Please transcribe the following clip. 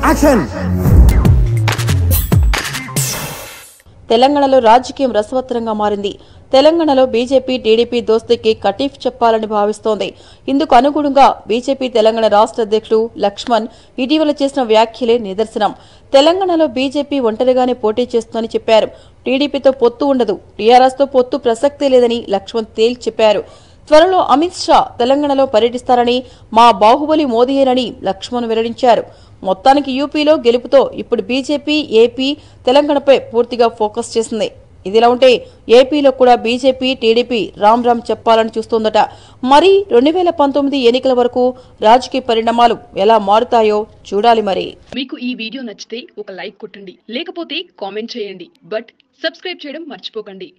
Action. తెలంగాణలో రాజకీయం రసవత్తరంగా మారింది. తెలంగాణలో బీజేపీ టీడీపీ దోస్తీకి కటీఫ్ చెప్పాలని భావిస్తోంది. ఇందుకు అనుగుణంగా బీజేపీ తెలంగాణ రాష్ట్ర అధ్యక్షుడు లక్ష్మణ్ ఇటీవల చేసిన వ్యాఖ్యలే నిదర్శనం. తెలంగాణలో బీజేపీ ఒంటరిగానే పోటీ చేస్తుందని చెప్పారు. టీడీపీతో పొత్తు ఉండదు, టీఆర్ఎస్తో పొత్తు ప్రసక్తే లేదని లక్ష్మణ్ తేల్చి చెప్పారు. త్వరలో అమిత్ షా తెలంగాణలో పర్యటిస్తారని, మా బాహుబలి మోదీయేనని లక్ష్మణ్ వెల్లడించారు. మొత్తానికి యూపీలో గెలుపుతో ఇప్పుడు బీజేపీ ఏపీ తెలంగాణపై పూర్తిగా ఫోకస్ చేసింది. ఇదిలా ఉంటే ఏపీలో కూడా బీజేపీ టీడీపీ రామ్ చెప్పాలని చూస్తోందట. మరి 2019 ఎన్నికల వరకు రాజకీయ పరిణామాలు ఎలా మారుతాయో చూడాలి. మరి మీకు ఈ వీడియో నచ్చితే ఒక లైక్ కొట్టండి, లేకపోతే కామెంట్ చేయండి. బట్ సబ్స్క్రైబ్ చేయడం మర్చిపోకండి.